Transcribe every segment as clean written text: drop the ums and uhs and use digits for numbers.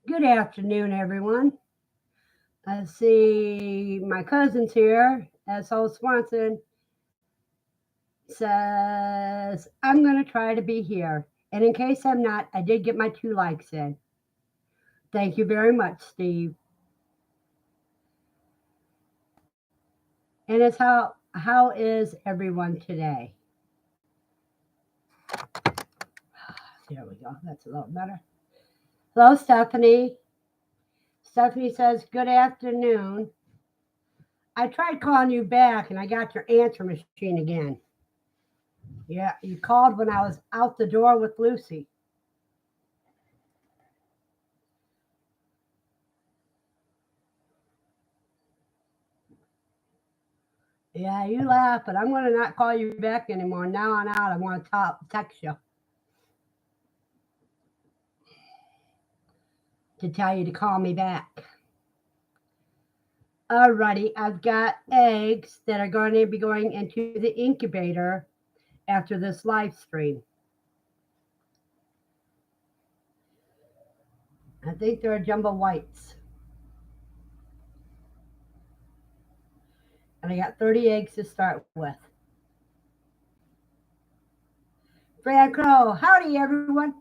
Good afternoon, everyone. I see my cousin's here. S.O. Swanson says, I'm going to try to be here. And in case I'm not, I did get my 2 likes in. Thank you very much, Steve. And it's how is everyone today? There we go. That's a little better. Hello, Stephanie. Stephanie says, good afternoon. I tried calling you back and I got your answer machine again. Yeah, you called when I was out the door with Lucy. Yeah, you laugh, but I'm going to not call you back anymore. Now on out, I want to text you to tell you to call me back. Alrighty, I've got eggs that are going to be going into the incubator after this live stream. I think they're jumbo whites. And I got 30 eggs to start with. Fran Crow, howdy everyone.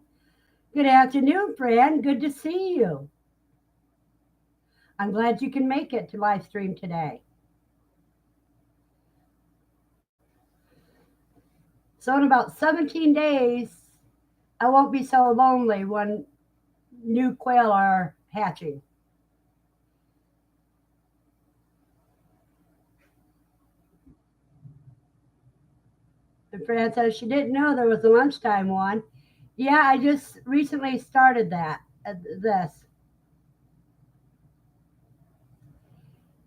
Good afternoon, Fran. Good to see you. I'm glad you can make it to live stream today. So in about 17 days, I won't be so lonely when new quail are hatching. And Fran says she didn't know there was a lunchtime one. Yeah, I just recently started this.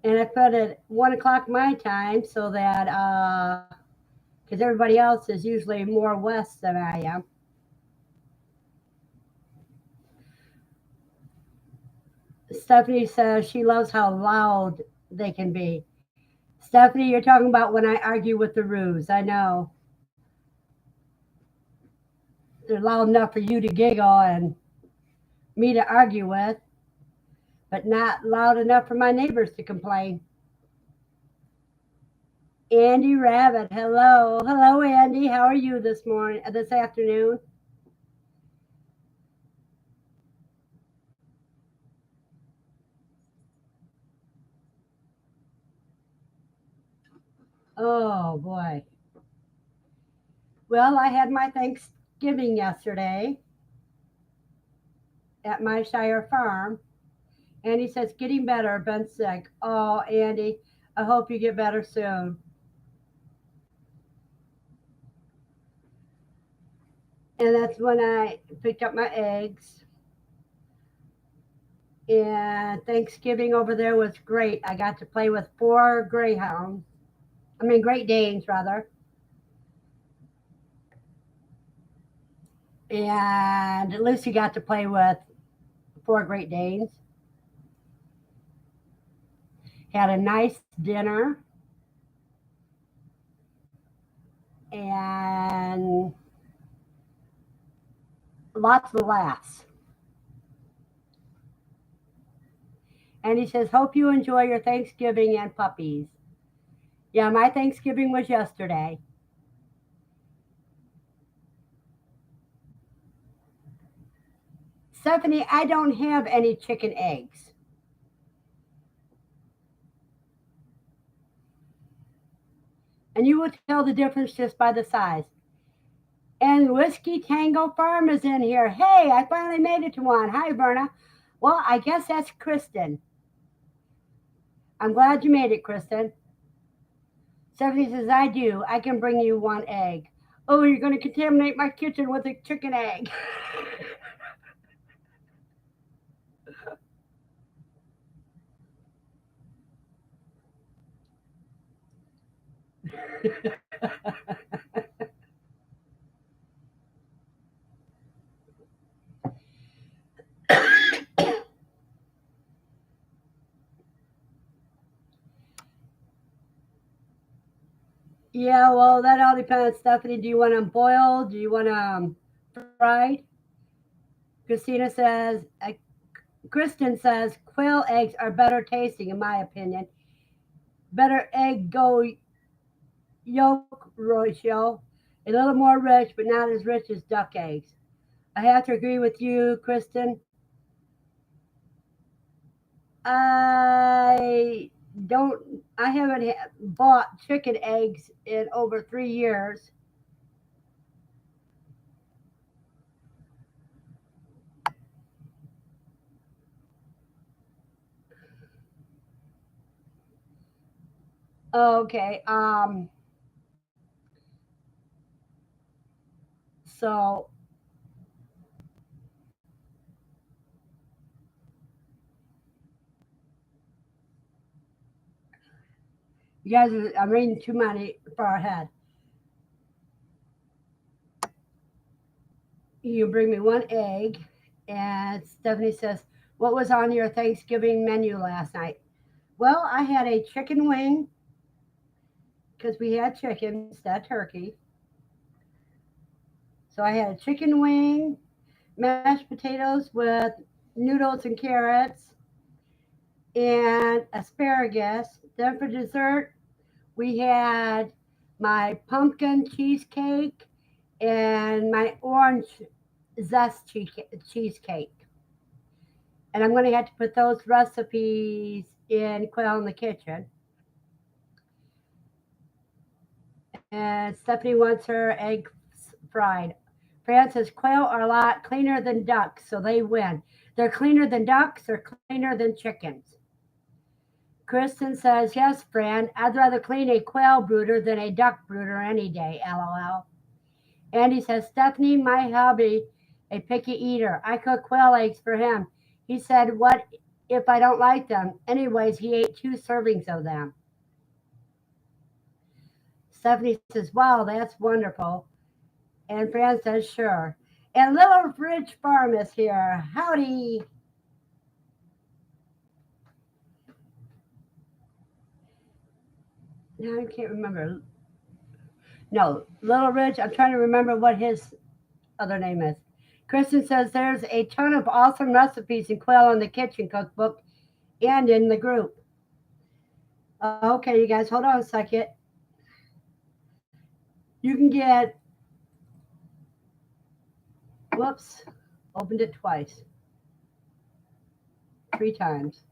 And I put it 1 o'clock my time so that, because everybody else is usually more west than I am. Stephanie says she loves how loud they can be. Stephanie, you're talking about when I argue with the ruse. I know. They're loud enough for you to giggle and me to argue with, but not loud enough for my neighbors to complain. Andy Rabbit, hello. Hello, Andy. How are you this afternoon? Oh, boy. Well, I had my Thanksgiving yesterday at my Shire farm. Andy says, getting better, been sick. Oh, Andy, I hope you get better soon. And that's when I picked up my eggs. And Thanksgiving over there was great. I got to play with 4 Great Danes, rather. And Lucy got to play with 4 Great Danes. Had a nice dinner. And lots of laughs. And he says, hope you enjoy your Thanksgiving and puppies. Yeah, my Thanksgiving was yesterday. Stephanie, I don't have any chicken eggs. And you will tell the difference just by the size. And Whiskey Tango Farm is in here. Hey, I finally made it to one. Hi, Verna. Well, I guess that's Kristen. I'm glad you made it, Kristen. Stephanie says, I do. I can bring you 1 egg. Oh, you're going to contaminate my kitchen with a chicken egg. Yeah, well, that all depends, Stephanie. Do you want them boiled? Do you want them fried? Christina says, Kristen says quail eggs are better tasting, in my opinion. Better egg go yolk ratio, a little more rich, but not as rich as duck eggs. I have to agree with you, Kristen. I don't. I haven't bought chicken eggs in over 3 years. Okay. So you guys, I'm reading too many far ahead. You bring me one egg, and Stephanie says, "What was on your Thanksgiving menu last night?" Well, I had a chicken wing because we had chicken instead of turkey. So I had a chicken wing, mashed potatoes with noodles and carrots, and asparagus. Then for dessert, we had my pumpkin cheesecake and my orange cheesecake. And I'm going to have to put those recipes in Quail in the Kitchen. And Stephanie wants her eggs fried. Fran says quail are a lot cleaner than ducks, so they win. They're cleaner than ducks, they're cleaner than chickens. Kristen says, yes, Fran, I'd rather clean a quail brooder than a duck brooder any day, lol. Andy says, Stephanie, my hubby, a picky eater. I cook quail eggs for him. He said, what if I don't like them? Anyways, he ate 2 servings of them. Stephanie says, wow, that's wonderful. And Fran says, sure. And Little Ridge Farm is here. Howdy. Now I can't remember. No, Little Ridge. I'm trying to remember what his other name is. Kristen says there's a ton of awesome recipes in Quail in the Kitchen cookbook and in the group. Okay, you guys, hold on a second. You can get, whoops, opened it twice, 3 times.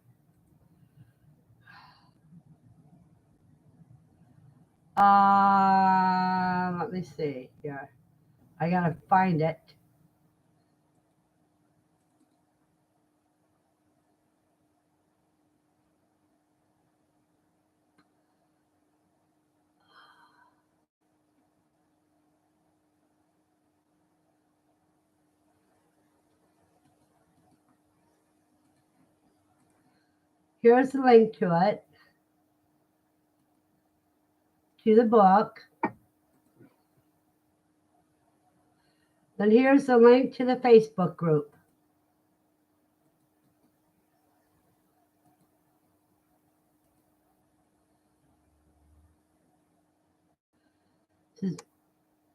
Let me see. Yeah, I gotta find it. Here's the link to it, to the book. Then here's the link to the Facebook group.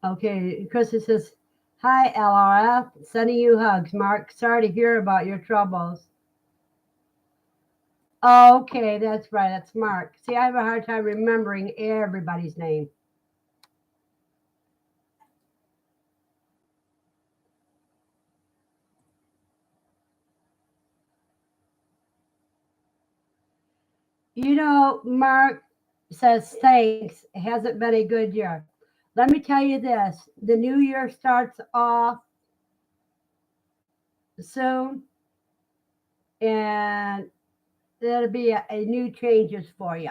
Okay, Kristen says, hi, LRF. Sending you hugs. Mark, sorry to hear about your troubles. Okay, that's right. That's Mark. See, I have a hard time remembering everybody's name. You know, Mark says, thanks. It hasn't been a good year. Let me tell you this, the new year starts off soon, and there'll be a new changes for you.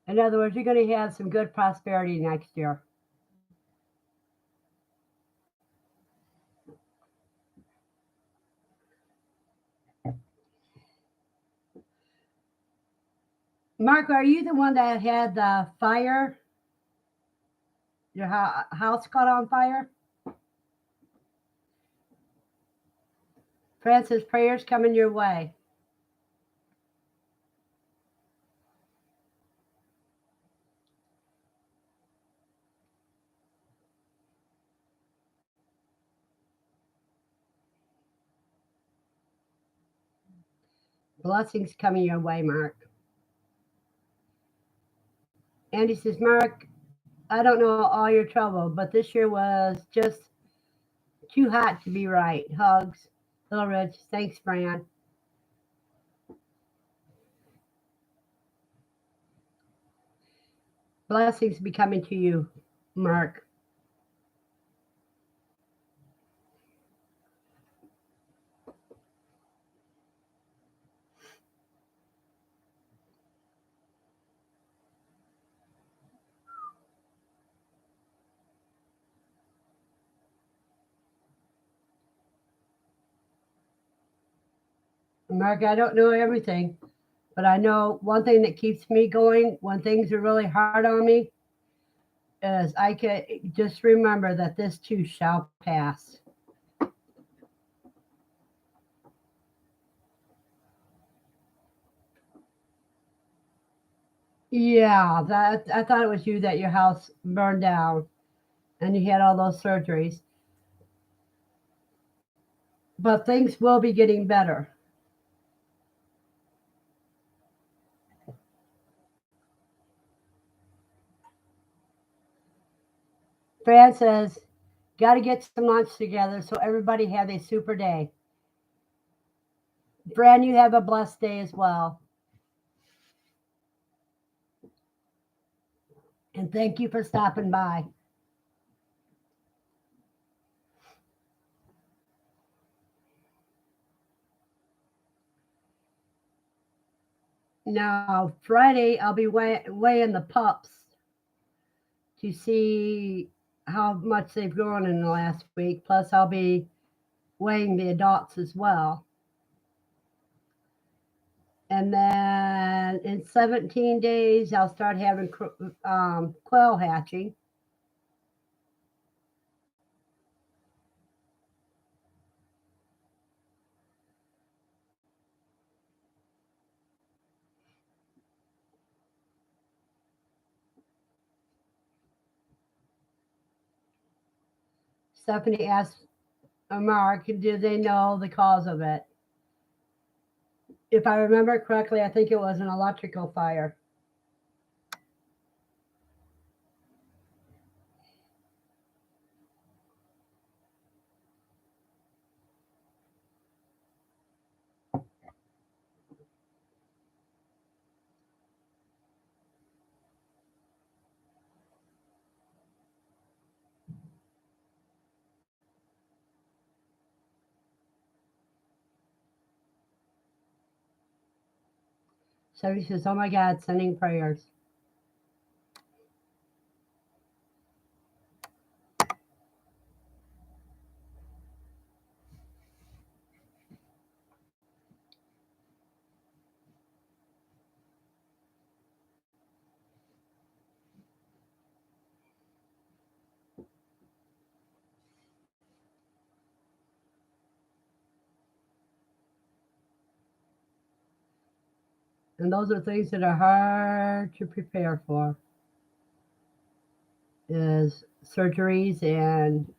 In other words, you're going to have some good prosperity next year. Mark, are you the one that had the fire? Your house caught on fire? Francis, prayers coming your way. Blessings coming your way, Mark. Andy says, Mark, I don't know all your trouble, but this year was just too hot to be right. Hugs. Little Rich. Thanks, Fran. Blessings be coming to you, Mark. Mark, I don't know everything, but I know one thing that keeps me going when things are really hard on me is I can just remember that this too shall pass. Yeah, that I thought it was you that your house burned down and you had all those surgeries, but things will be getting better. Fran says, got to get some lunch together so everybody have a super day. Fran, you have a blessed day as well. And thank you for stopping by. Now, Friday, I'll be weighing the pups to see how much they've grown in the last week. Plus, I'll be weighing the adults as well. And then in 17 days, I'll start having quail hatching. Stephanie asked Mark, do they know the cause of it? If I remember correctly, I think it was an electrical fire. So he says, oh my God, sending prayers. And those are things that are hard to prepare for, is surgeries and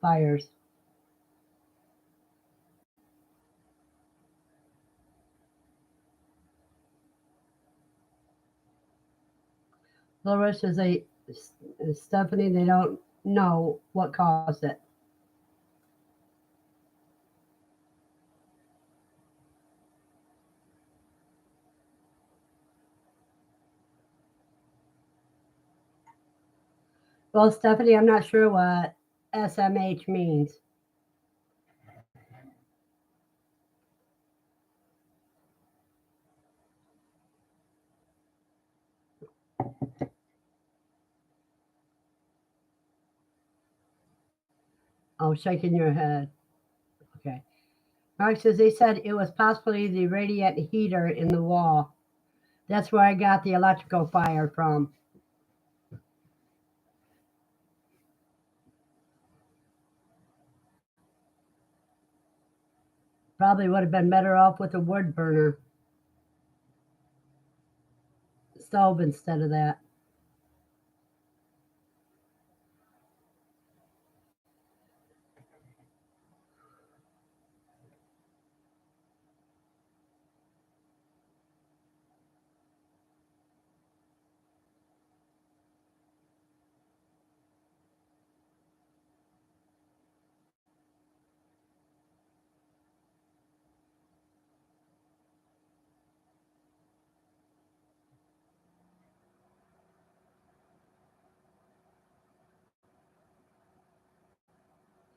fires. Loris says Stephanie, they don't know what caused it. Well, Stephanie, I'm not sure what SMH means. Oh, shaking your head. Okay. Mark says they said it was possibly the radiant heater in the wall. That's where I got the electrical fire from. Probably would have been better off with a wood burner stove instead of that.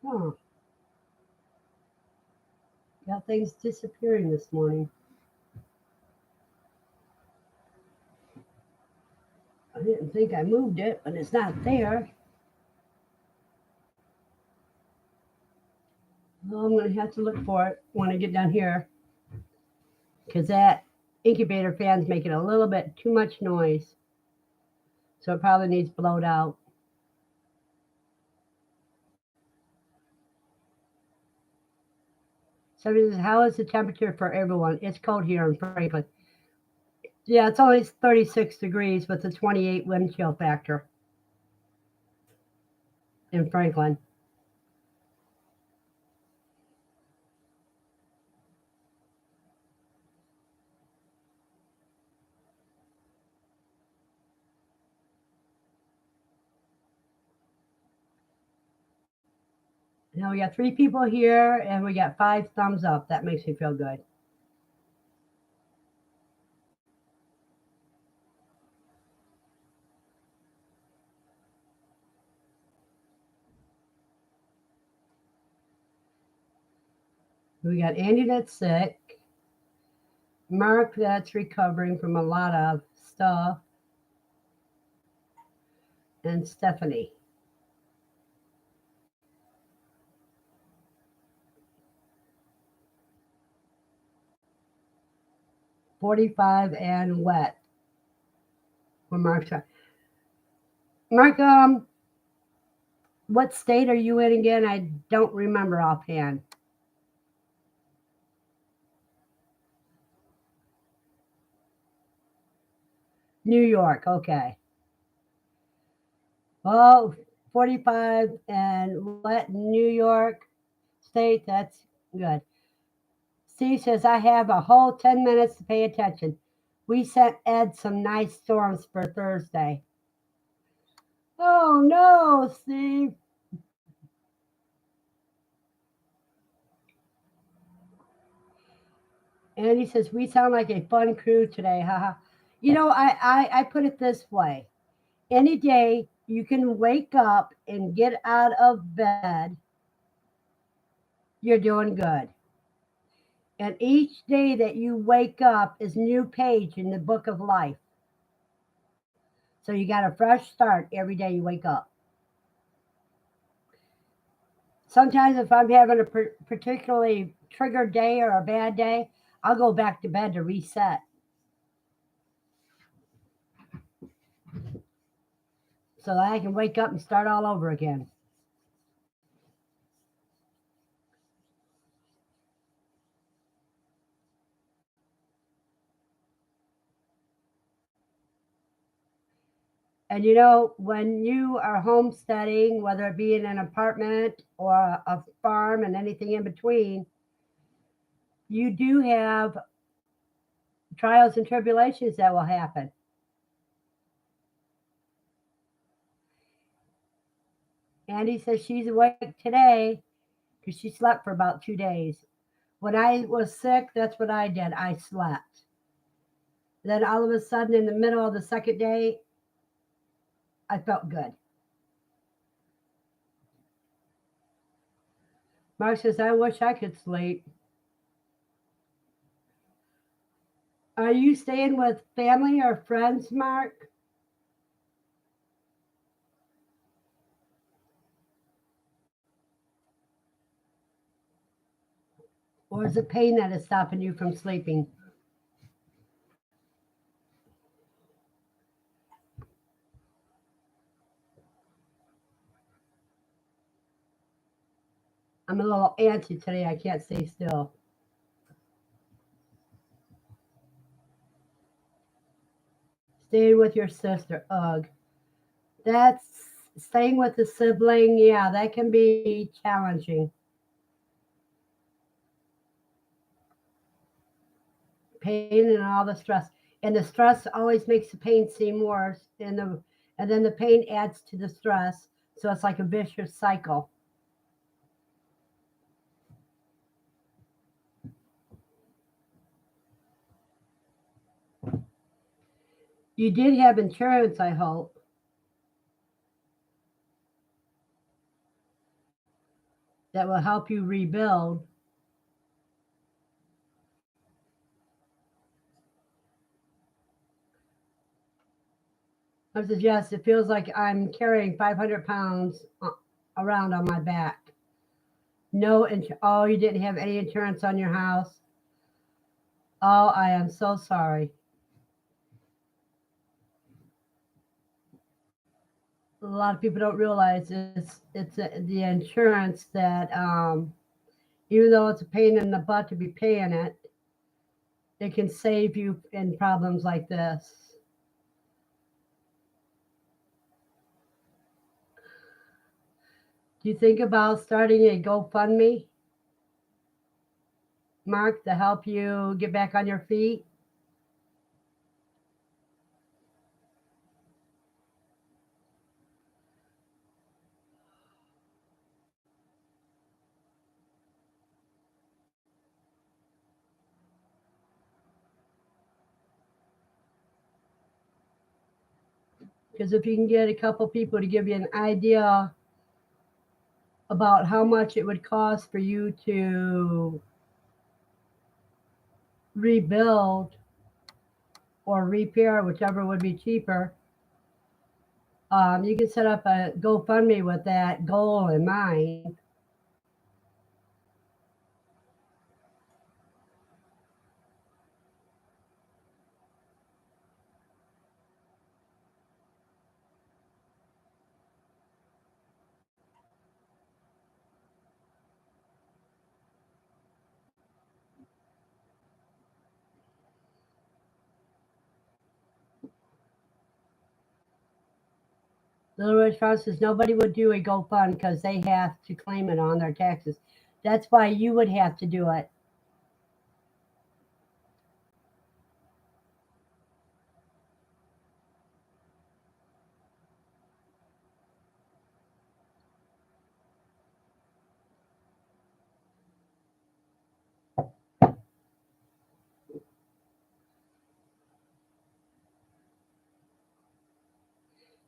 Huh. Got things disappearing this morning. I didn't think I moved it, but it's not there. Well, I'm going to have to look for it when I get down here because that incubator fan's making a little bit too much noise. So it probably needs blowed out. Somebody says, how is the temperature for everyone? It's cold here in Franklin. Yeah, it's only 36 degrees with a 28 wind chill factor in Franklin. Now we got 3 people here and we got 5 thumbs up. That makes me feel good. We got Andy that's sick, Mark that's recovering from a lot of stuff, and Stephanie. .45 and wet for Mark's. Mark, what state are you in again? I don't remember offhand. New York, okay. Well, 45 and wet New York State, that's good. Steve says, I have a whole 10 minutes to pay attention. We sent Ed some nice storms for Thursday. Oh no, Steve. And he says, we sound like a fun crew today, haha. You know, I put it this way. Any day you can wake up and get out of bed, you're doing good. And each day that you wake up is a new page in the book of life. So you got a fresh start every day you wake up. Sometimes if I'm having a particularly triggered day or a bad day, I'll go back to bed to reset. So that I can wake up and start all over again. And you know, when you are homesteading, whether it be in an apartment or a farm and anything in between, you do have trials and tribulations that will happen. Andy says she's awake today because she slept for about 2 days. When I was sick, that's what I did. I slept. Then all of a sudden, in the middle of the second day, I felt good. Mark says, I wish I could sleep. Are you staying with family or friends, Mark? Or is it pain that is stopping you from sleeping? I'm a little antsy today. I can't stay still. Staying with your sister. Ugh. That's staying with a sibling. Yeah, that can be challenging. Pain and all the stress. And the stress always makes the pain seem worse. And then the pain adds to the stress. So it's like a vicious cycle. You did have insurance, I hope. that will help you rebuild. I suggest it feels like I'm carrying 500 pounds around on my back. No, oh, you didn't have any insurance on your house. Oh, I am so sorry. A lot of people don't realize the insurance that even though it's a pain in the butt to be paying it, it can save you in problems like this. Do you think about starting a GoFundMe, Mark, to help you get back on your feet? Because if you can get a couple people to give you an idea about how much it would cost for you to rebuild or repair, whichever would be cheaper, you can set up a GoFundMe with that goal in mind. Little Red Farm says nobody would do a GoFund because they have to claim it on their taxes. That's why you would have to do it.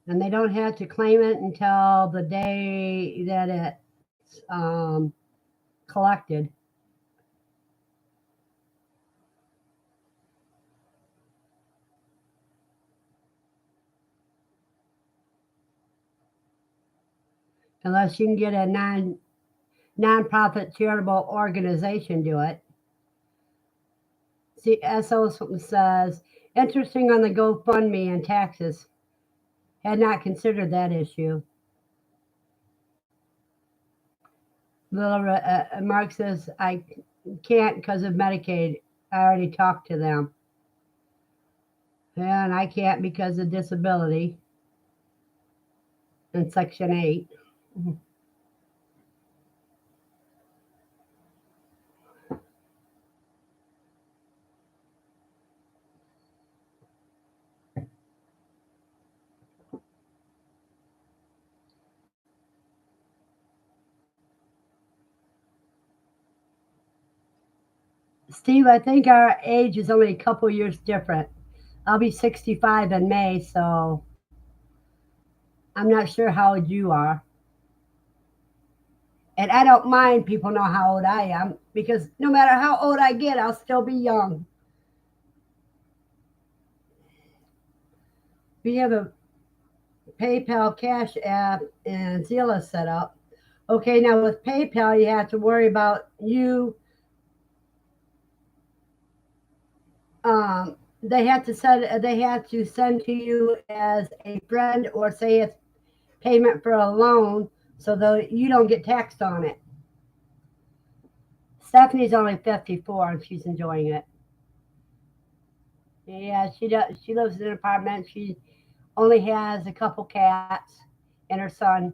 And they don't have to claim it until the day that it's collected. Unless you can get a nonprofit charitable organization do it. See, SO says, interesting on the GoFundMe and taxes. Had not considered that issue. Little Mark says, I can't because of Medicaid. I already talked to them. And I can't because of disability in Section 8. Steve, I think our age is only a couple years different. I'll be 65 in May, so I'm not sure how old you are. And I don't mind people know how old I am because no matter how old I get, I'll still be young. We have a PayPal Cash app and Zilla set up. Okay, now with PayPal, you have to worry about you. They have to send. They have to send to you as a friend, or say it's payment for a loan, so that you don't get taxed on it. Stephanie's only 54 and she's enjoying it. Yeah, she does. She lives in an apartment. She only has a couple cats and her son,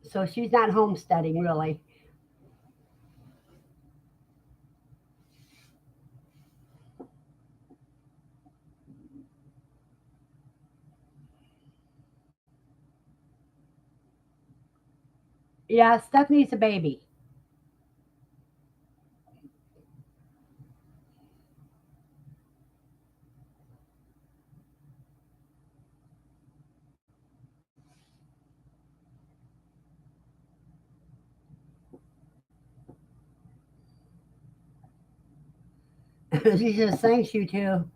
so she's not homesteading really. Yeah, Stephanie's a baby. She says, thanks, you too.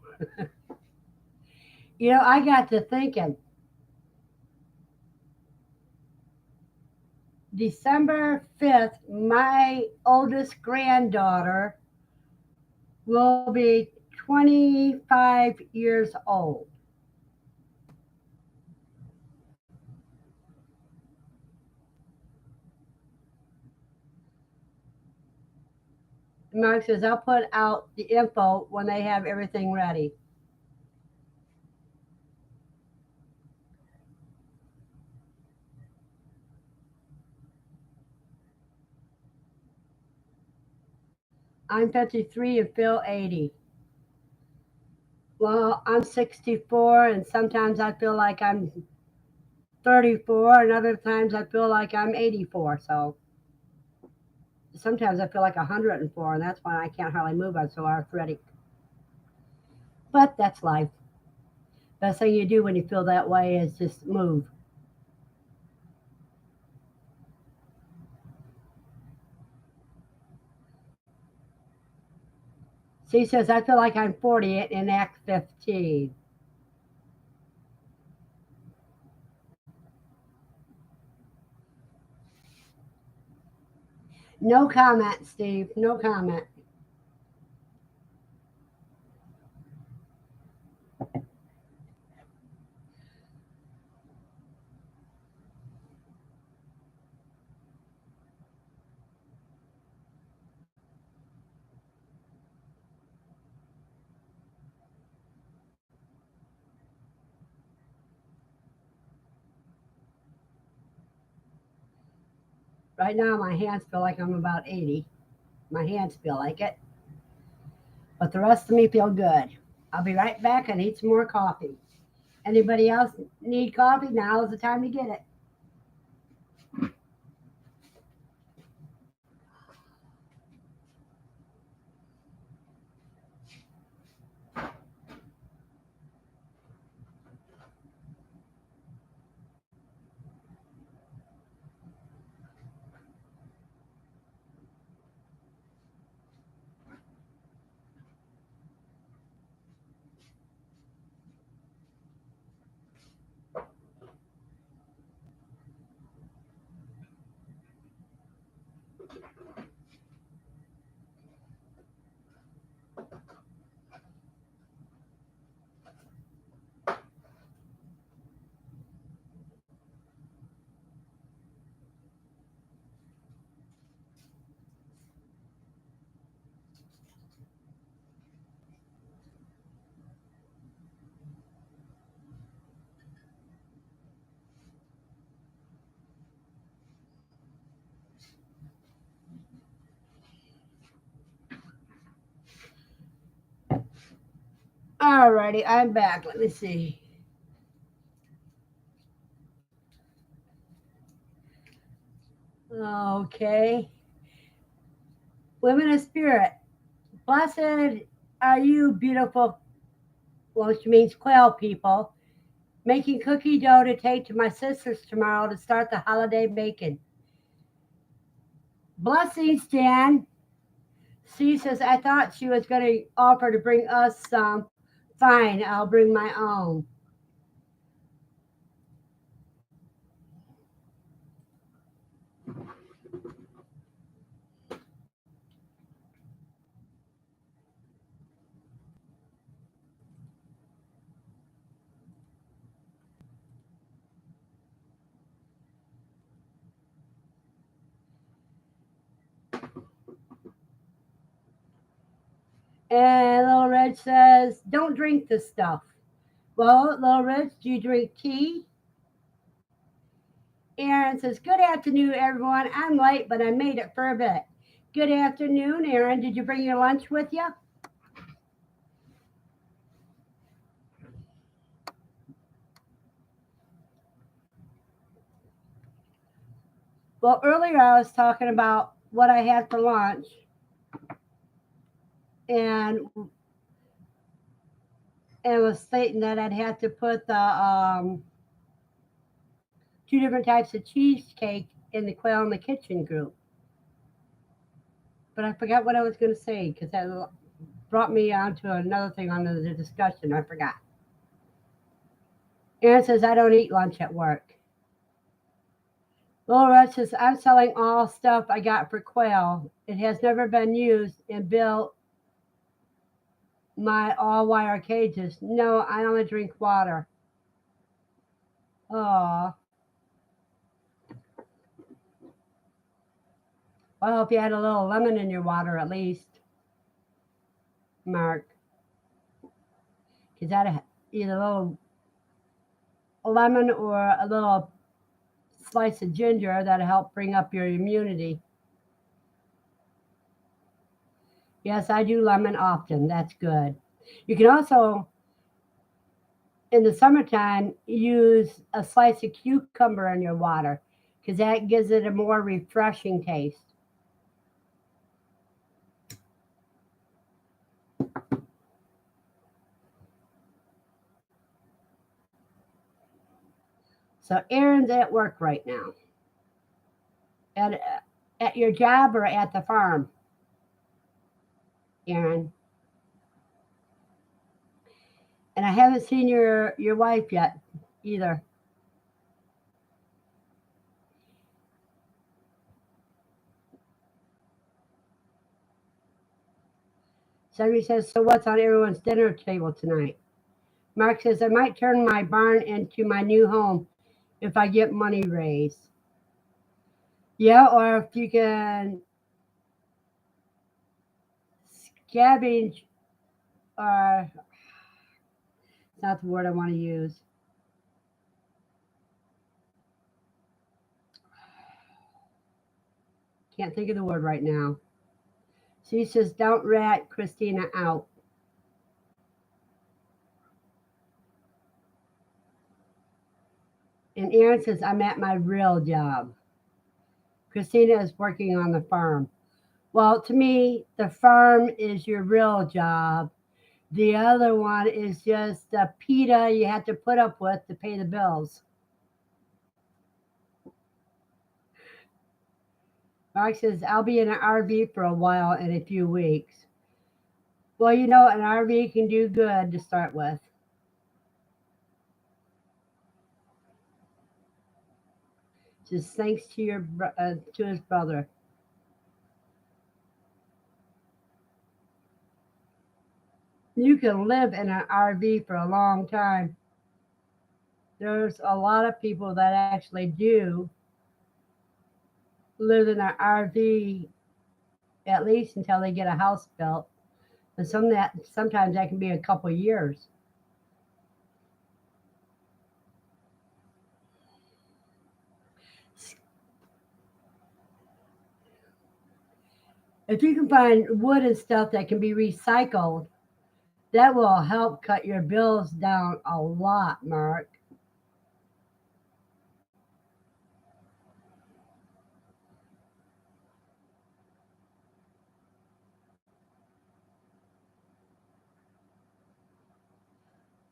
I got to thinking, December 5th, my oldest granddaughter will be 25 years old. Mark says, I'll put out the info when they have everything ready. I'm 53 and Phil 80. Well, I'm 64, and sometimes I feel like I'm 34, and other times I feel like I'm 84. So sometimes I feel like 104, and that's why I can't hardly move. I'm so arthritic. But that's life. Best thing you do when you feel that way is just move. She says, I feel like I'm 40 and act 15. No comment, Steve. No comment. Right now, my hands feel like I'm about 80. My hands feel like it. But the rest of me feel good. I'll be right back and eat some more coffee. Anybody else need coffee? Now is the time to get it. Alrighty, I'm back. Let me see. Okay. Women of Spirit. Blessed are you, beautiful, which means quail people, making cookie dough to take to my sisters tomorrow to start the holiday baking. Blessings, Jan. She says, I thought she was going to offer to bring us some. Fine, I'll bring my own. And Little Red says, don't drink this stuff. Well, Little Red, do you drink tea? Aaron says, good afternoon, everyone. I'm late, but I made it for a bit. Good afternoon, Aaron. Did you bring your lunch with you? Well, earlier I was talking about what I had for lunch, and was stating that I'd have to put the two different types of cheesecake in the Quail in the Kitchen group. But I forgot what I was going to say because brought me on to another thing on the discussion. I forgot. Aaron says, I don't eat lunch at work. Little Red says, I'm selling all stuff I got for Quail. It has never been used and built my all wire cages. No, I only drink water. Oh, well, I hope you had a little lemon in your water at least, Mark. Because that either a little lemon or a little slice of ginger that'll help bring up your immunity. Yes, I do lemon often. That's good. You can also, in the summertime, use a slice of cucumber in your water because that gives it a more refreshing taste. So Aaron's at work right now. At your job or at the farm, Aaron? And I haven't seen your wife yet either. Somebody says, so what's on everyone's dinner table tonight? Mark says, I might turn my barn into my new home if I get money raised. Yeah, or if you can scavenge, or it's not the word I want to use. Can't think of the word right now. She says, don't rat Christina out. And Aaron says, I'm at my real job. Christina is working on the farm. Well, to me, the farm is your real job. The other one is just the PETA you have to put up with to pay the bills. Mark says, I'll be in an RV for a while in a few weeks. Well, an RV can do good to start with. Just thanks to his brother. You can live in an RV for a long time. There's a lot of people that actually do live in an RV at least until they get a house built. And sometimes that can be a couple of years. If you can find wood and stuff that can be recycled, that will help cut your bills down a lot, Mark.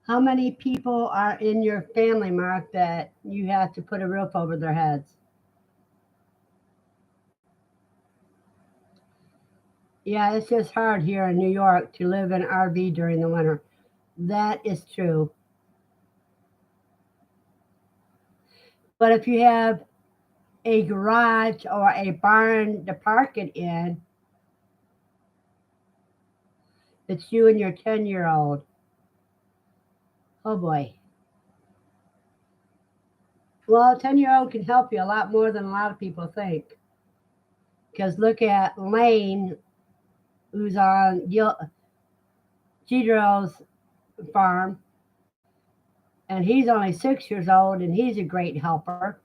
How many people are in your family, Mark, that you have to put a roof over their heads? Yeah, it's just hard here in New York to live in RV during the winter. That is true. But if you have a garage or a barn to park it in, it's you and your 10-year-old. Oh boy. Well, a 10-year-old can help you a lot more than a lot of people think. Because look at Lane, who's on Gidro's farm, and he's only 6 years old, and he's a great helper.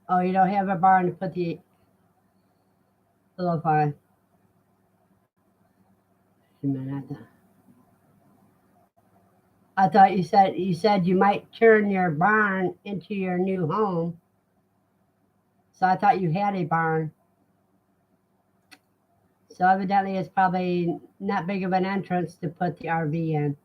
Oh, you don't have a barn to put the little barn. A minute. I thought you said you might turn your barn into your new home. So I thought you had a barn. So evidently it's probably not big of an entrance to put the RV in.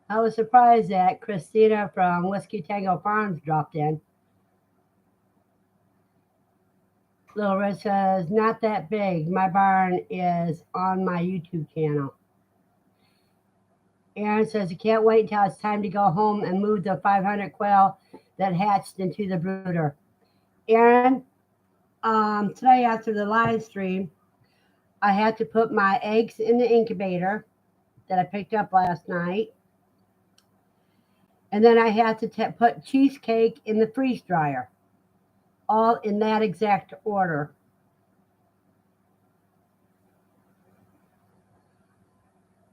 I was surprised that Christina from Whiskey Tango Farms dropped in. Little Red says, not that big. My barn is on my YouTube channel. Aaron says, I can't wait until it's time to go home and move the 500 quail that hatched into the brooder. Aaron, today after the live stream, I had to put my eggs in the incubator that I picked up last night. And then I had to put cheesecake in the freeze dryer, all in that exact order.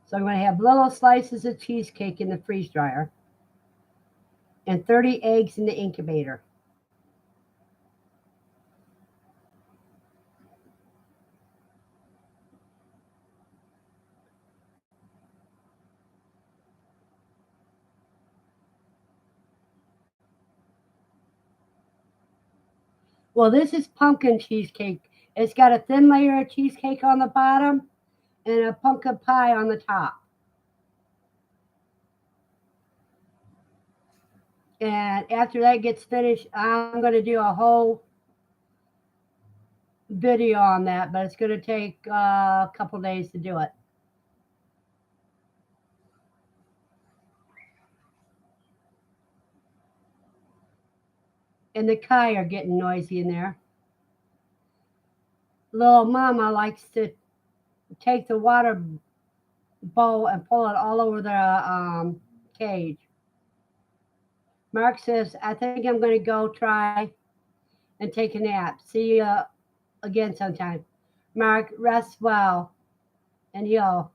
So I'm going to have little slices of cheesecake in the freeze dryer and 30 eggs in the incubator. Well, this is pumpkin cheesecake. It's got a thin layer of cheesecake on the bottom and a pumpkin pie on the top. And after that gets finished, I'm going to do a whole video on that, but it's going to take a couple days to do it. And the Kai are getting noisy in there. Little Mama likes to take the water bowl and pull it all over the cage. Mark says, I think I'm going to go try and take a nap. See you again sometime. Mark, rest well and heal.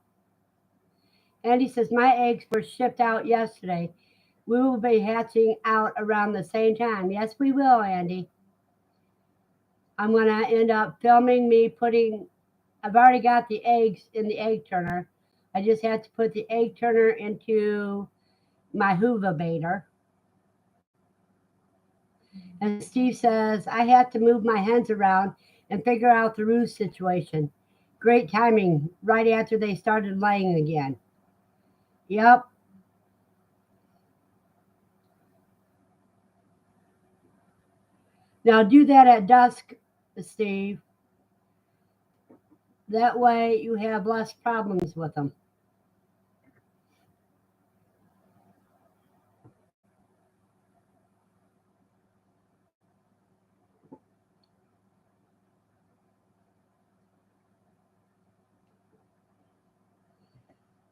Andy says, my eggs were shipped out yesterday. We will be hatching out around the same time. Yes, we will, Andy. I'm going to end up filming me putting, I've already got the eggs in the egg turner. I just had to put the egg turner into my Hoovabator. And Steve says, I had to move my hens around and figure out the roost situation. Great timing, right after they started laying again. Yep. Now do that at dusk, Steve. That way you have less problems with them.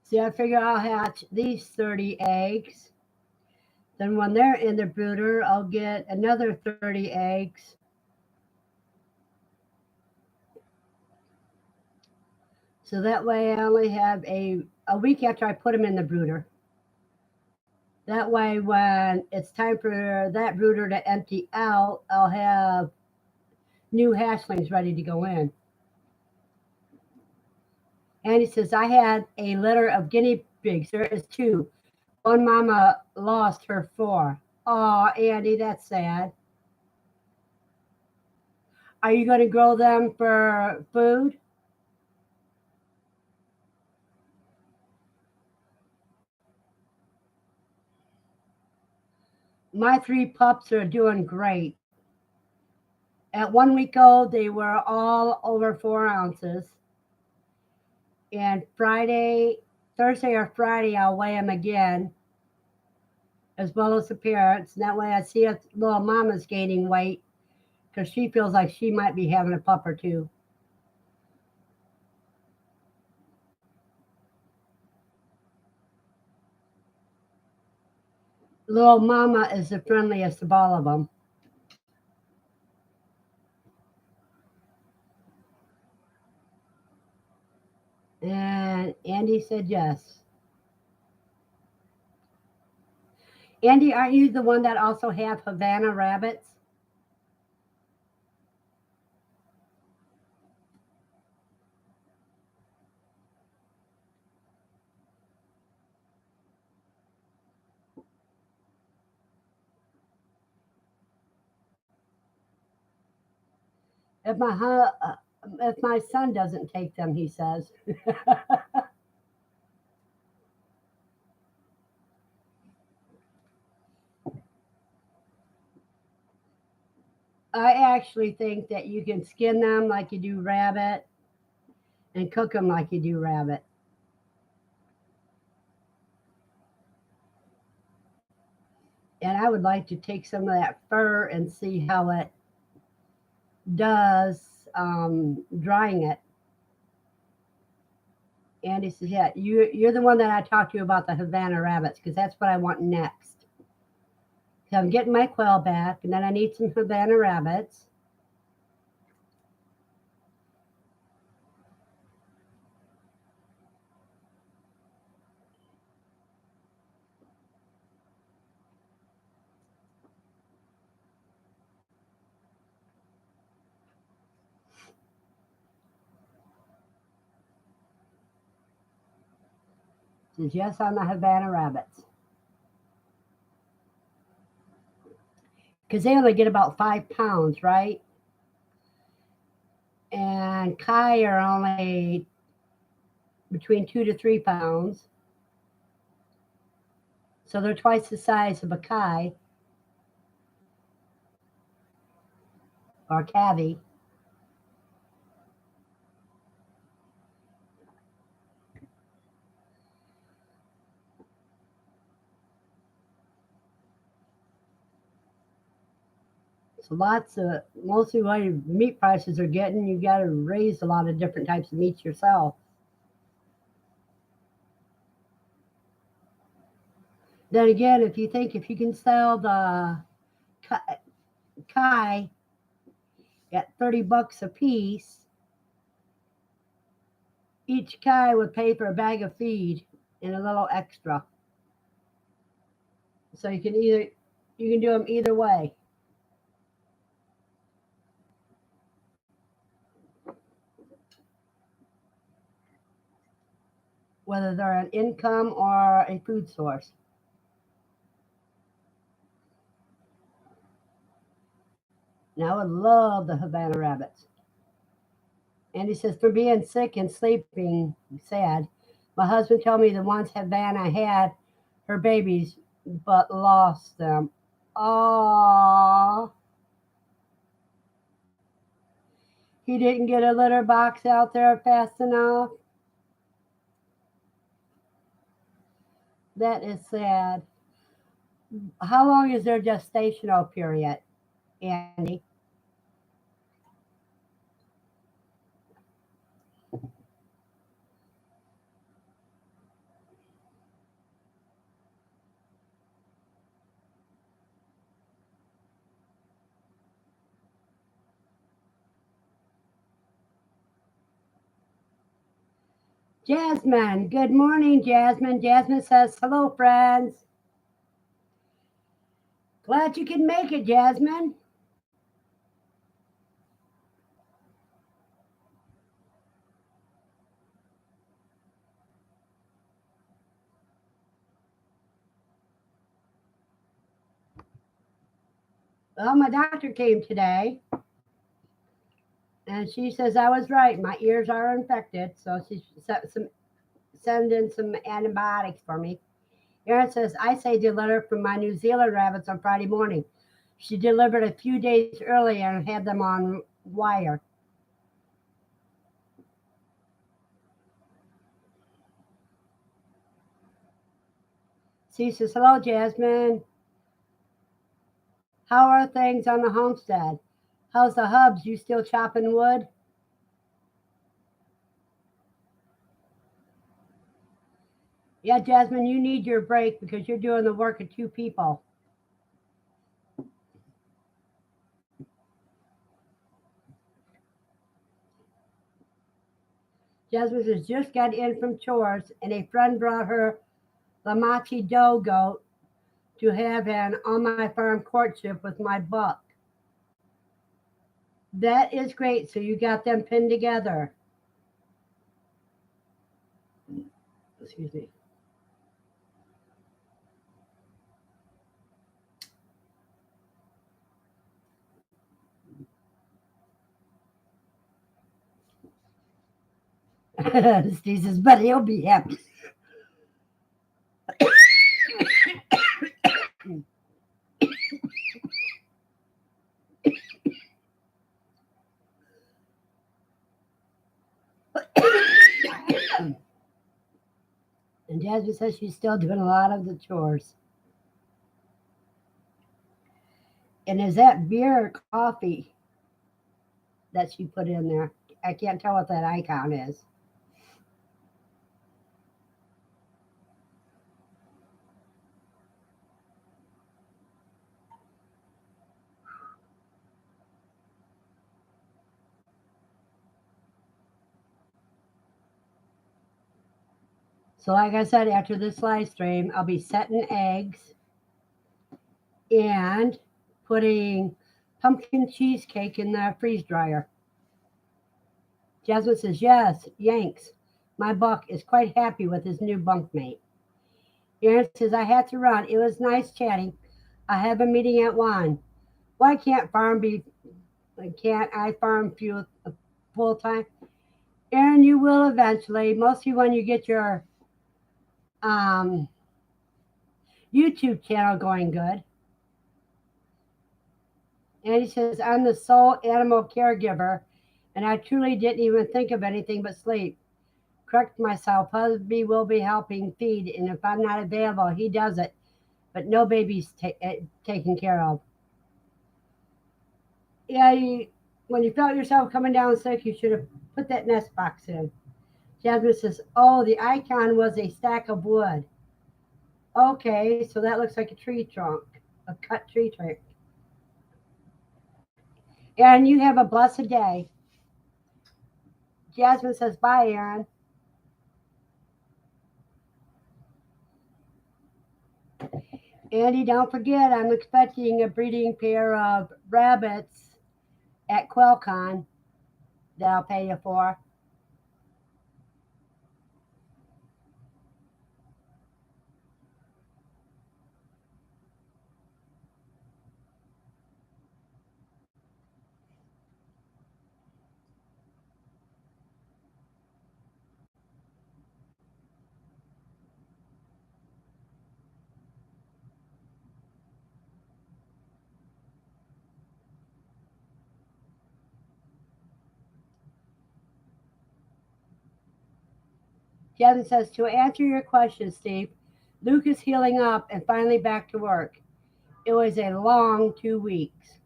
See, I figure I'll hatch these 30 eggs. Then when they're in the brooder, I'll get another 30 eggs. So that way I only have a week after I put them in the brooder. That way when it's time for that brooder to empty out, I'll have new hatchlings ready to go in. Andy says, I had a litter of guinea pigs. There is 2. One mama lost her 4. Oh, Andy, that's sad. Are you going to grow them for food? My 3 pups are doing great. At 1 week old, they were all over 4 ounces. And Thursday or Friday, I'll weigh them again, as well as the parents. And that way I see if little mama's gaining weight, because she feels like she might be having a pup or 2. Little mama is the friendliest of all of them. And Andy said yes. Andy, aren't you the one that also have Havana rabbits? If my if my son doesn't take them, he says. I actually think that you can skin them like you do rabbit and cook them like you do rabbit. And I would like to take some of that fur and see how it does drying it. Andy says, "Yeah, you're the one that I talked to about the Havana rabbits because that's what I want next. So I'm getting my quail back, and then I need some Havana rabbits. Says yes on the Havana rabbits because they only get about 5 pounds, right? And Kai are only between 2 to 3 pounds, so they're twice the size of a Kai or Cavy. So lots of mostly what your meat prices are getting, you got to raise a lot of different types of meats yourself. Then again, if you think if you can sell the Kai at $30 a piece, each Kai would pay for a bag of feed and a little extra. So you can do them either way, whether they're an income or a food source. Now I would love the Havana rabbits. And he says, for being sick and sleeping, sad. My husband told me the ones Havana had her babies, but lost them. Oh, he didn't get a litter box out there fast enough. That is sad. How long is their gestational period, Andy? Jasmine, good morning, Jasmine. Jasmine says, hello, friends. Glad you could make it, Jasmine. Well, my doctor came today and she says I was right. My ears are infected, so she's sending some antibiotics for me. Erin says I saved a letter from my New Zealand rabbits on Friday morning. She delivered a few days earlier and had them on wire. She says, hello, Jasmine. How are things on the homestead? How's the hubs? You still chopping wood? Yeah, Jasmine, you need your break because you're doing the work of two people. Jasmine has just got in from chores, and a friend brought her Lamachi doe goat to have an on my farm courtship with my buck. That is great. So you got them pinned together. Excuse me. Steve says, but he'll be happy. And Jasmine says she's still doing a lot of the chores. And is that beer or coffee that she put in there? I can't tell what that icon is. So, like I said, after this live stream, I'll be setting eggs and putting pumpkin cheesecake in the freeze dryer. Jasmine says, yes, Yanks. My buck is quite happy with his new bunkmate. Aaron says, I had to run. It was nice chatting. I have a meeting at 1. Why can't I farm full time? Aaron, you will eventually, mostly when you get your um, YouTube channel going good. And he says, I'm the sole animal caregiver, and I truly didn't even think of anything but sleep. Correct myself, husband will be helping feed, and if I'm not available, he does it. But no baby's taken care of. Yeah, when you felt yourself coming down sick, you should have put that nest box in. Jasmine says, oh, the icon was a stack of wood. Okay, so that looks like a tree trunk, a cut tree trunk. Aaron, you have a blessed day. Jasmine says, bye, Aaron. Andy, don't forget, I'm expecting a breeding pair of rabbits at QuailCon that I'll pay you for. Jasmine says, to answer your question, Steve, Luke is healing up and finally back to work. It was a long 2 weeks.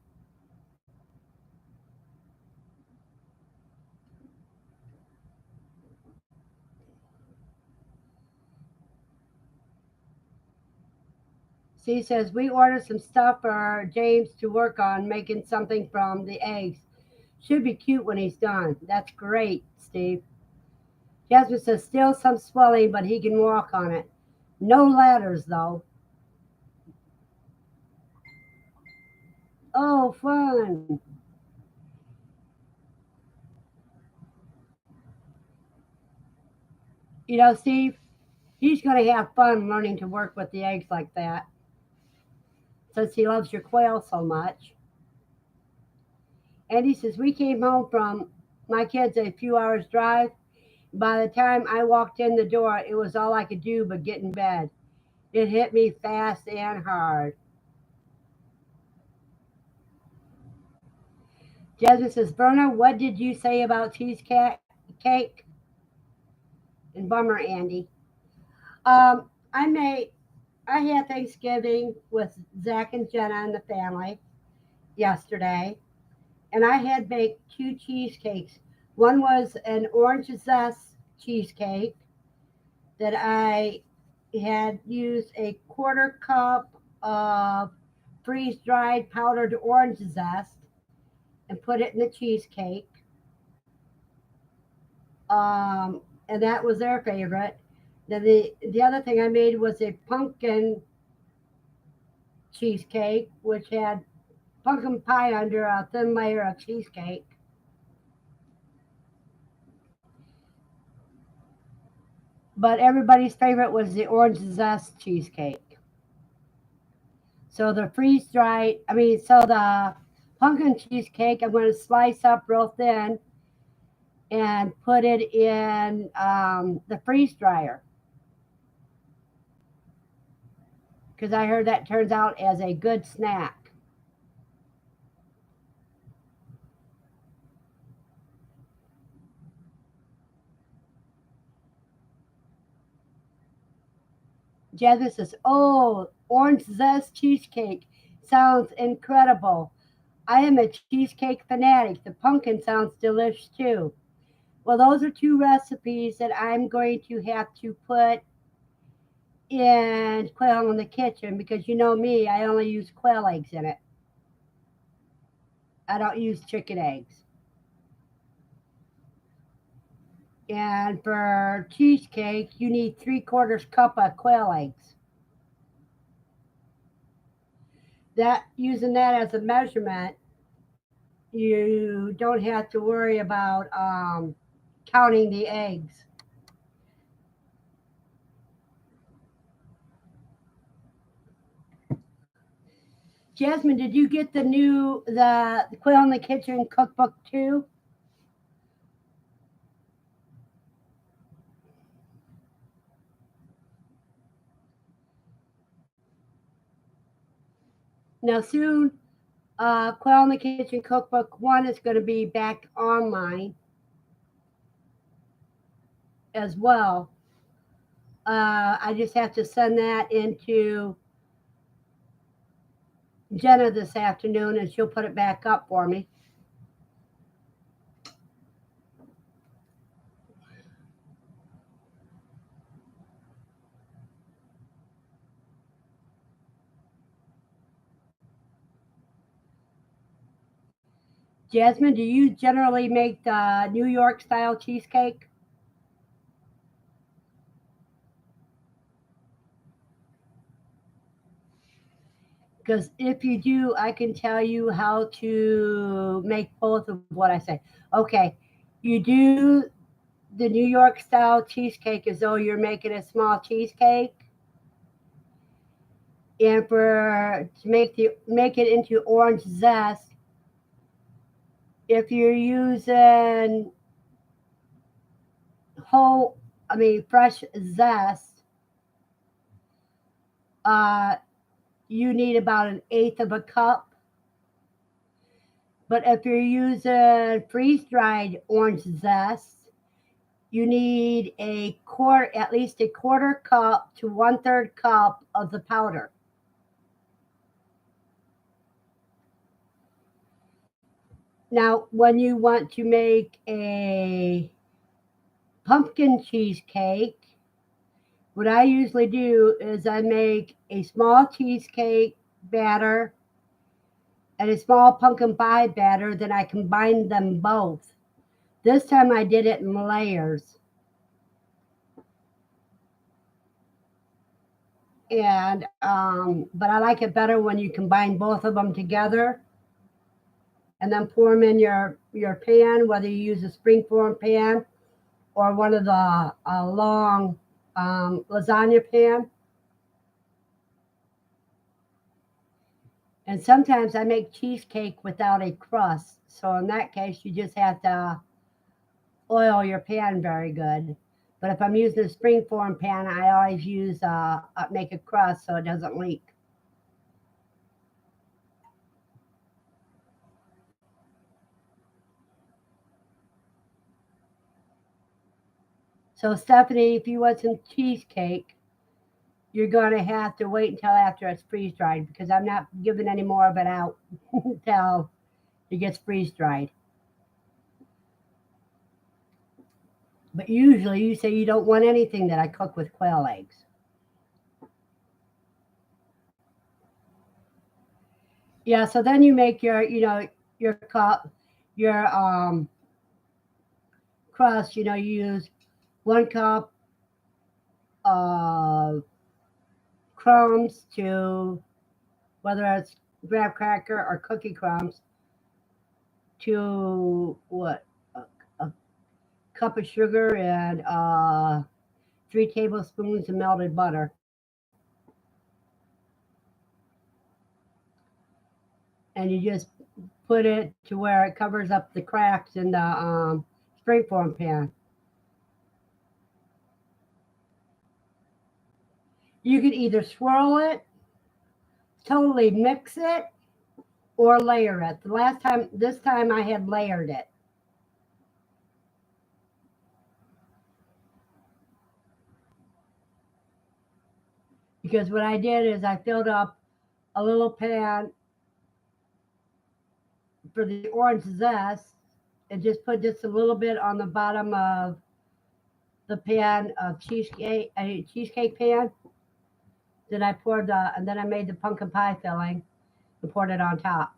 Steve says, we ordered some stuff for James to work on, making something from the eggs. Should be cute when he's done. That's great, Steve. Jasmine says, still some swelling, but he can walk on it. No ladders, though. Oh, fun. You know, Steve, he's going to have fun learning to work with the eggs like that since he loves your quail so much. And he says, we came home from my kids a few hours drive. By the time I walked in the door, it was all I could do but get in bed. It hit me fast and hard. Jasmine says, Verna, what did you say about cheesecake? And bummer, Andy. I made I had Thanksgiving with Zach and Jenna and the family yesterday, and I had baked 2 cheesecakes. One was an orange zest cheesecake that I had used a quarter cup of freeze dried powdered orange zest and put it in the cheesecake. and that was their favorite. Then the other thing I made was a pumpkin cheesecake, which had pumpkin pie under a thin layer of cheesecake. But everybody's favorite was the orange zest cheesecake. So the freeze dried, so the pumpkin cheesecake, I'm going to slice up real thin and put it in the freeze dryer because I heard that turns out as a good snack. Jasmine says, "Oh, orange zest cheesecake sounds incredible. I am a cheesecake fanatic. The pumpkin sounds delicious too." Well, those are two recipes that I'm going to have to put in Quail in the Kitchen because you know me, I only use quail eggs in it. I don't use chicken eggs. And for cheesecake, you need 3/4 cup of quail eggs. That using that as a measurement, you don't have to worry about counting the eggs. Jasmine, did you get the Quail in the Kitchen cookbook too? Now soon, Quail in the Kitchen cookbook one is going to be back online as well. I just have to send that into Jenna this afternoon, and she'll put it back up for me. Jasmine, do you generally make the New York style cheesecake? Because if you do, I can tell you how to make both of what I say. Okay, you do the New York style cheesecake as though you're making a small cheesecake, and for to make it into orange zest, if you're using whole, fresh zest, uh, you need about an eighth of a cup. But if you're using freeze dried orange zest, you need at least a quarter cup to 1/3 cup of the powder. Now, when you want to make a pumpkin cheesecake, what I usually do is I make a small cheesecake batter and a small pumpkin pie batter, then I combine them both. This time I did it in layers. But I like it better when you combine both of them together and then pour them in your pan, whether you use a springform pan or one of the long lasagna pan. And sometimes I make cheesecake without a crust. So in that case, you just have to oil your pan very good. But if I'm using a springform pan, I always use make a crust so it doesn't leak. So Stephanie, if you want some cheesecake, you're going to have to wait until after it's freeze dried because I'm not giving any more of it out until it gets freeze dried. But usually you say you don't want anything that I cook with quail eggs. Yeah, so then you make your cup, your crust, you use 1 cup of crumbs to, whether it's graham cracker or cookie crumbs, to what? A cup of sugar and 3 tablespoons of melted butter. And you just put it to where it covers up the cracks in the springform pan. You could either swirl it, totally mix it, or layer it. This time I had layered it. Because what I did is I filled up a little pan for the orange zest and just put just a little bit on the bottom of the pan of cheesecake pan. Then I poured and then I made the pumpkin pie filling and poured it on top.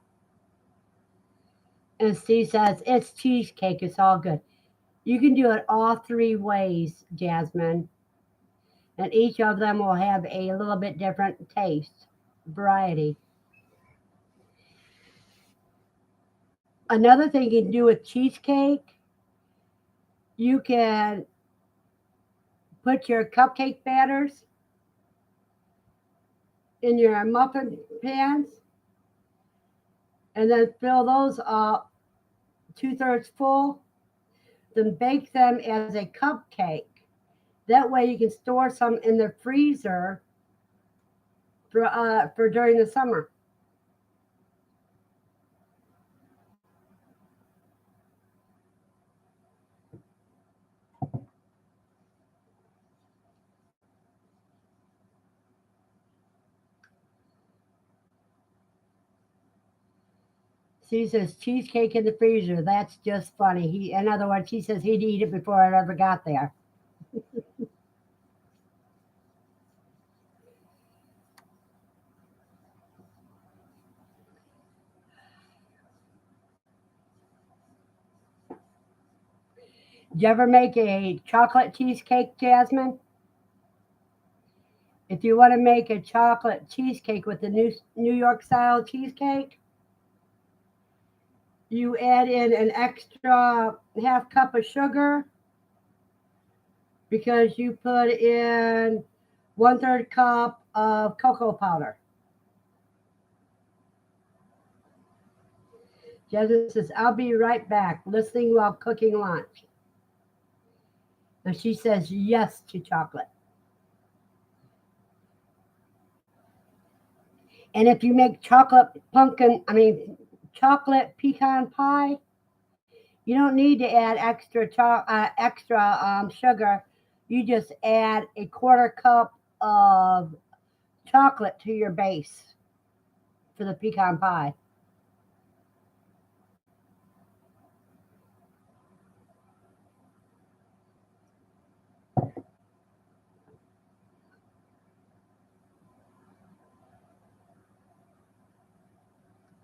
And Steve says, it's cheesecake, it's all good. You can do it all 3 ways, Jasmine. And each of them will have a little bit different taste, variety. Another thing you can do with cheesecake, you can put your cupcake batters in your muffin pans and then fill those up 2/3 full. Then bake them as a cupcake. That way you can store some in the freezer for during the summer. She says cheesecake in the freezer. That's just funny. In other words, he says he'd eat it before it ever got there. Did you ever make a chocolate cheesecake, Jasmine? If you want to make a chocolate cheesecake with the New York style cheesecake, you add in an extra 1/2 cup of sugar because you put in 1/3 cup of cocoa powder. Jasmine says, I'll be right back, listening while cooking lunch. And she says yes to chocolate. And if you make chocolate pecan pie, you don't need to add extra sugar. You just add a 1/4 cup of chocolate to your base for the pecan pie.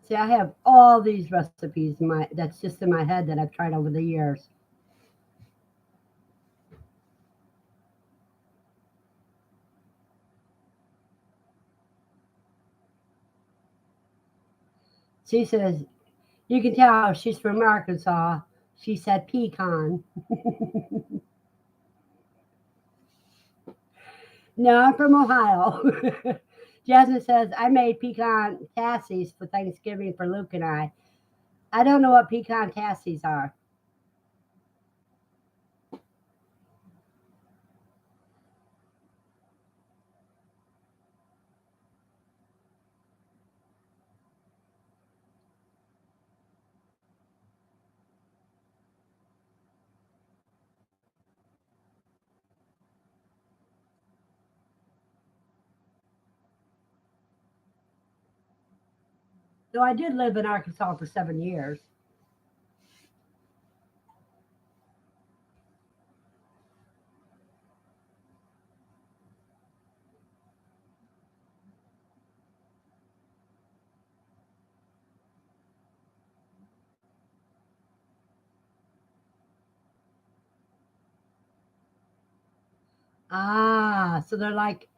See, I have all these recipes that's just in my head that I've tried over the years. She says, you can tell she's from Arkansas. She said pecan. No, I'm from Ohio. Jasmine says, I made pecan tassies for Thanksgiving for Luke and I. I don't know what pecan tassies are. So I did live in Arkansas for 7 years. Ah, so they're like,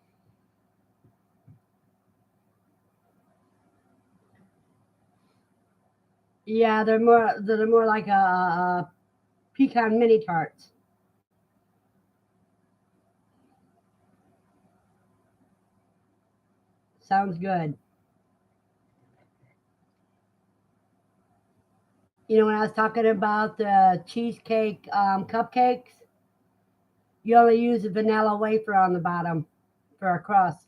yeah, they're more like a pecan mini tarts. Sounds good. You know, when I was talking about the cheesecake cupcakes, you only use a vanilla wafer on the bottom for a crust.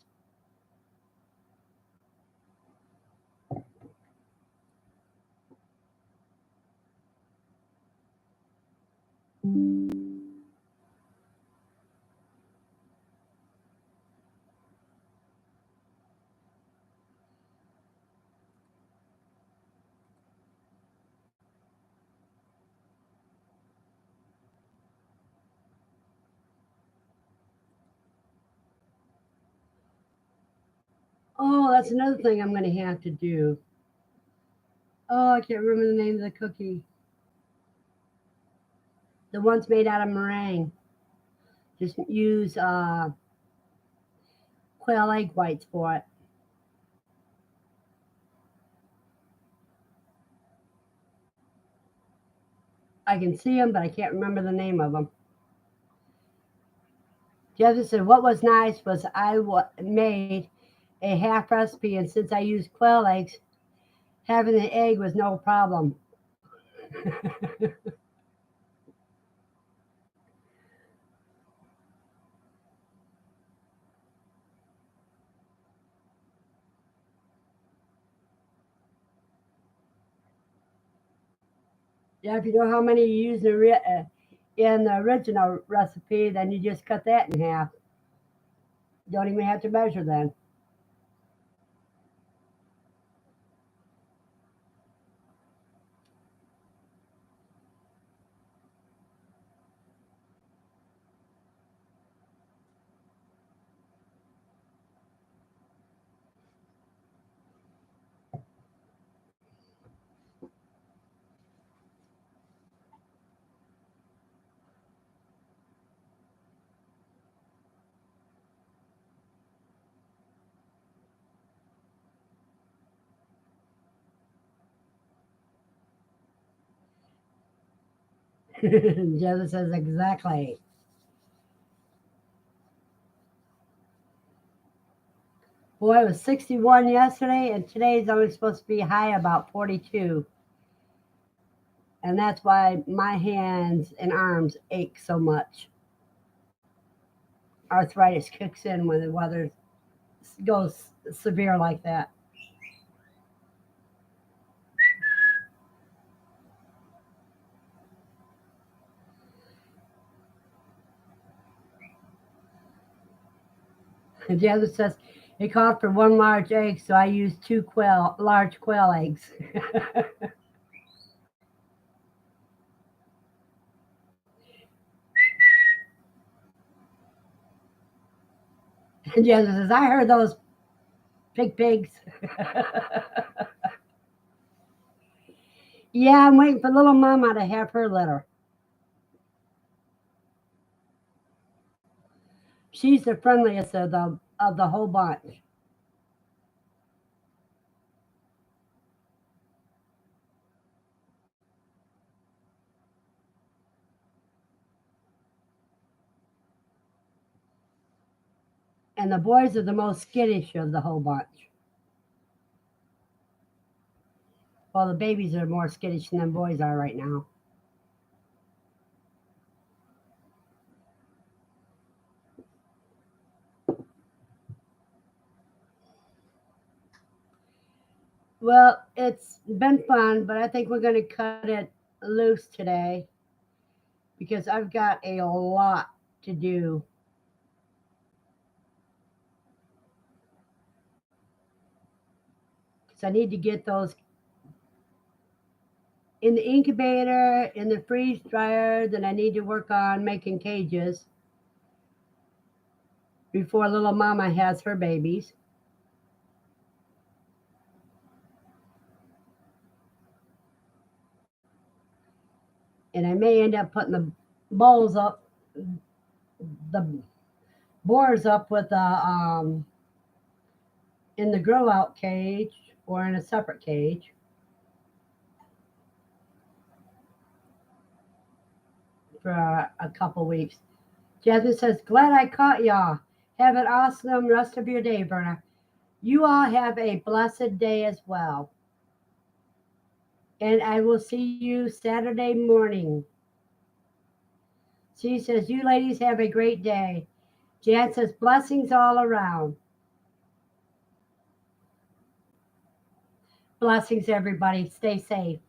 Oh, that's another thing I'm going to have to do. Oh, I can't remember the name of the cookie. The one's made out of meringue. Just use quail egg whites for it. I can see them, but I can't remember the name of them. Jefferson, what was nice was made a half recipe, and since I used quail eggs, having the egg was no problem. Yeah, if you know how many you use in the original recipe, then you just cut that in half. You don't even have to measure then. Joseph says exactly. Boy, it was 61 yesterday, and today's only supposed to be high about 42. And that's why my hands and arms ache so much. Arthritis kicks in when the weather goes severe like that. And the other says it called for one large egg, so I used two large quail eggs. And the other says, I heard those pigs. Yeah, I'm waiting for little mama to have her litter. She's the friendliest of the whole bunch. And the boys are the most skittish of the whole bunch. Well, the babies are more skittish than boys are right now. Well, it's been fun, but I think we're going to cut it loose today because I've got a lot to do. Because I need to get those in the incubator, in the freeze dryer. Then I need to work on making cages before little mama has her babies. And I may end up putting the bowls up, the boars up with in the grow out cage or in a separate cage for a couple weeks. Jasmine says, glad I caught y'all. Have an awesome rest of your day, Verna. You all have a blessed day as well. And I will see you Saturday morning. She says, you ladies have a great day. Jan says, blessings all around. Blessings, everybody. Stay safe.